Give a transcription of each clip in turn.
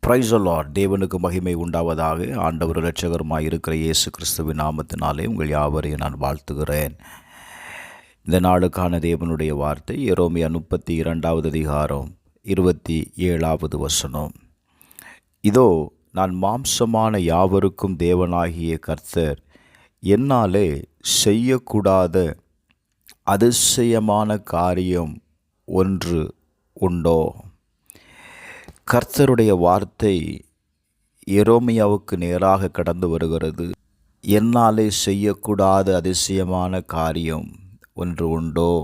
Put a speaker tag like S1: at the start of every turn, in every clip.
S1: Praise the Lord. தேவனுக்கு மகிமை உண்டாவதாக. ஆண்டவர் இரட்சகருமாய் இருக்கிற இயேசு கிறிஸ்துவின் நாமத்தினாலே உங்கள் யாவரையும் நான் வாழ்த்துகிறேன். இந்த நாளுக்கான தேவனுடைய வார்த்தை எரேமியா 32வது அதிகாரம் 27வது வசனம். இதோ நான் மாம்சமான யாவருக்கும் தேவனாகிய கர்த்தர், என்னாலே செய்யக்கூடாத அதிசயமான காரியம் ஒன்று உண்டோ? கர்த்தருடைய வார்த்தை எரேமியாவுக்கு நேராக கடந்து வருகிறது. என்னாலே செய்யக்கூடாத அதிசயமான காரியம் ஒன்று உண்டோ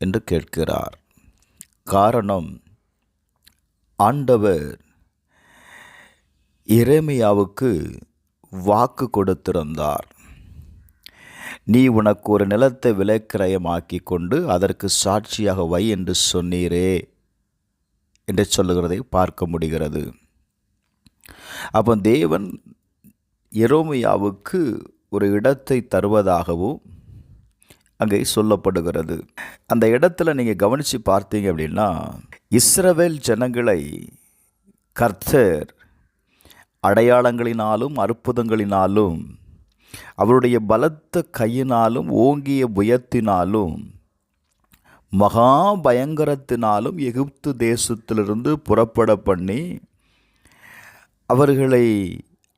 S1: என்று கேட்கிறார். காரணம், ஆண்டவர் எரேமியாவுக்கு வாக்கு கொடுத்திருந்தார். நீ உனக்கு ஒரு நிலத்தை விலைக்கிரயமாக்கி கொண்டு அதற்கு சாட்சியாக வை என்று சொன்னீரே என்று சொல்லுகிறதை பார்க்க முடிகிறது. அப்போ தேவன் எரேமியாவுக்கு ஒரு இடத்தை தருவதாகவும் அங்கே சொல்லப்படுகிறது. அந்த இடத்துல நீங்கள் கவனித்து பார்த்தீங்க அப்படின்னா, இஸ்ரவேல் ஜனங்களை கர்த்தர் அடையாளங்களினாலும் அற்புதங்களினாலும் அவருடைய பலத்த கையினாலும் ஓங்கிய புயத்தினாலும் மகா பயங்கரத்தினாலும் எகிப்து தேசத்திலிருந்து புறப்பட பண்ணி அவர்களை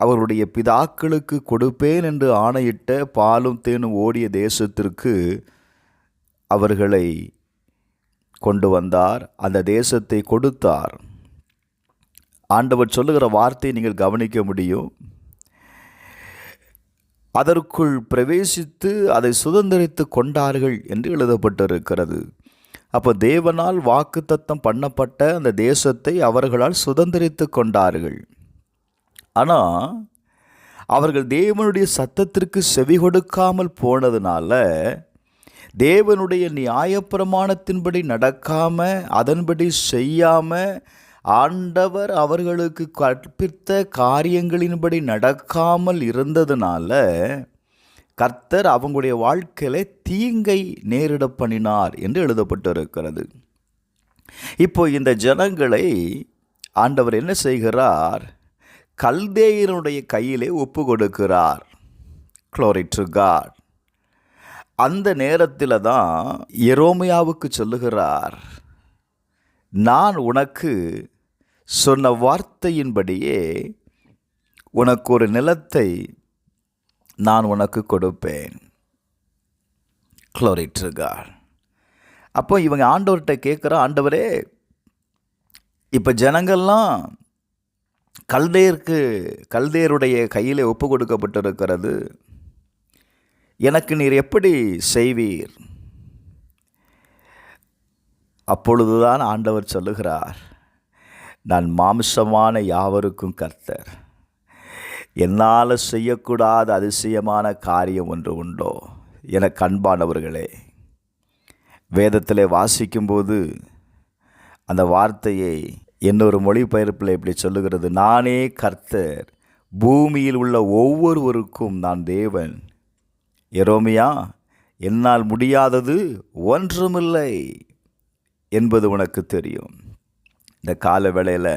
S1: அவருடைய பிதாக்களுக்கு கொடுப்பேன் என்று ஆணையிட்ட பாலும் தேனும் ஓடிய தேசத்திற்கு அவர்களை கொண்டு வந்தார். அந்த தேசத்தை கொடுத்தார். ஆண்டவர் சொல்லுகிற வார்த்தையை நீங்கள் கவனிக்க முடியும். அதற்குள் பிரவேசித்து அதை சுதந்திரித்து கொண்டார்கள் என்று எழுதப்பட்டிருக்கிறது. அப்போ தேவனால் வாக்குத்தத்தம் பண்ணப்பட்ட அந்த தேசத்தை அவர்களால் சுதந்திரித்து கொண்டார்கள். ஆனால் அவர்கள் தேவனுடைய சத்தத்திற்கு செவி கொடுக்காமல் போனதுனால, தேவனுடைய நியாயப்பிரமாணத்தின்படி நடக்காம அதன்படி செய்யாம, ஆண்டவர் அவர்களுக்கு கற்பித்த காரியங்களின்படி நடக்காமல் இருந்ததுனால கர்த்தர் அவங்களுடைய வாழ்க்கையில தீங்கை நேரிட பண்ணினார் என்று எழுதப்பட்டிருக்கிறது. இப்போ இந்த ஜனங்களை ஆண்டவர் என்ன செய்கிறார்? கல்தேயனுடைய கையிலே ஒப்பு கொடுக்கிறார். Glory to God. அந்த நேரத்தில் தான் எரேமியாவுக்கு சொல்லுகிறார், நான் உனக்கு சொன்ன வார்த்தையின்படியே உனக்கு ஒரு நிலத்தை நான் உனக்கு கொடுப்பேன். Glory to God. அப்போ இவங்க ஆண்டவர்கிட்ட கேட்குற, ஆண்டவரே, இப்போ ஜனங்கள்லாம் கல்தேயருடைய கையிலே ஒப்பு கொடுக்கப்பட்டிருக்கிறது, எனக்கு நீர் எப்படி செய்வீர்? அப்பொழுதுதான் ஆண்டவர் சொல்லுகிறார், நான் மாம்சமான யாவருக்கும் கர்த்தர், என்னால் செய்யக்கூடாத அதிசயமான காரியம் ஒன்று உண்டோ? எனக்கு அன்பானவர்களே, வேதத்திலே வாசிக்கும்போது அந்த வார்த்தையை இன்னொரு மொழிபெயர்ப்பில் இப்படி சொல்லுகிறது, நானே கர்த்தர், பூமியில் உள்ள ஒவ்வொருவருக்கும் நான் தேவன். எரேமியா, என்னால் முடியாதது ஒன்றுமில்லை என்பது உனக்கு தெரியும். இந்த கால வேளையில்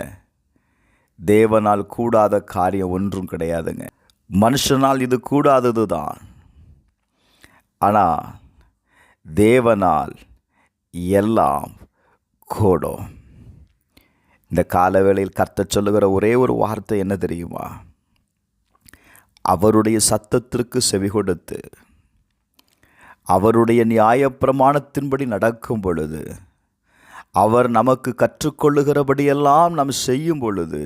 S1: தேவனால் கூடாத காரியம் ஒன்றும் கிடையாதுங்க. மனுஷனால் இது கூடாதது தான். ஆனால் தேவனால் எல்லாம் கூடும். இந்த காலவேளையில் கர்த்தர் சொல்லுகிற ஒரே ஒரு வார்த்தை என்ன தெரியுமா? அவருடைய சத்தத்திற்கு செவி கொடுத்து அவருடைய நியாயப்பிரமாணத்தின்படி நடக்கும் பொழுது, அவர் நமக்கு கற்றுக்கொள்ளுகிறபடியெல்லாம் நாம் செய்யும் பொழுது,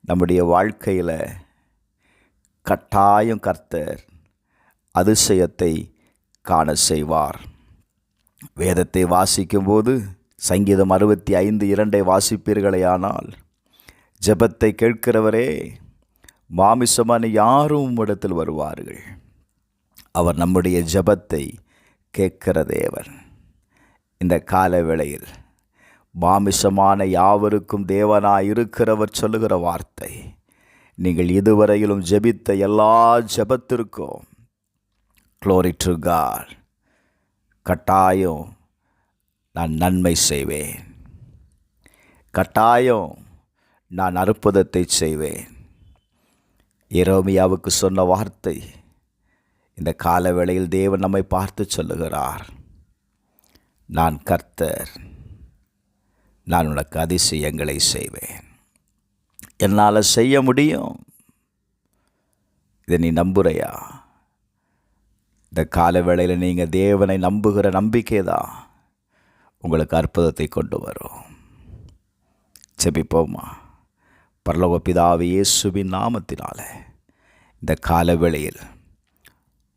S1: நம்முடைய வாழ்க்கையில் கட்டாயம் கர்த்தர் அதிசயத்தை காண செய்வார். வேதத்தை வாசிக்கும்போது சங்கீதம் 65:2 வாசிப்பீர்களேயானால், ஜெபத்தை கேட்கிறவரே, மாமிசமான யாரும் உம்மிடத்தில் வருவார்கள். அவர் நம்முடைய ஜெபத்தை கேட்கிற தேவன். இந்த கால வேளையில் மாமிசமான யாவருக்கும் தேவனாய் இருக்கிறவர் சொல்லுகிற வார்த்தை, நீங்கள் இதுவரையிலும் ஜெபித்த எல்லா ஜெபத்திற்கும் Glory to God, கட்டாயம் நான் நன்மை செய்வேன். கட்டாயம் நான் அற்புதத்தை செய்வேன். எரேமியாவுக்கு சொன்ன வார்த்தை இந்த காலவேளையில் தேவன் நம்மை பார்த்து சொல்லுகிறார். நான் கர்த்தர், நான் உனக்கு அதிசயங்களை செய்வேன். என்னால் செய்ய முடியும். இதை நீ நம்புறையா? இந்த காலவேளையில் நீங்கள் தேவனை நம்புகிற நம்பிக்கை தான் உங்களுக்கு அற்புதத்தை கொண்டு வரும். செபிப்போமா. பரலோக பிதாவே, இயேசுவின் நாமத்தினால இந்த காலவேளையில்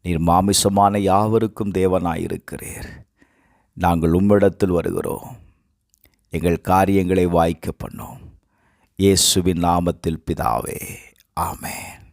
S1: நீர் மாமிசமான யாவருக்கும் தேவனாயிருக்கிறீர். நாங்கள் உம்மிடத்தில் வருகிறோம். எங்கள் காரியங்களை வாய்க்க பண்ணோம். இயேசுவின் நாமத்தில் பிதாவே, ஆமென்.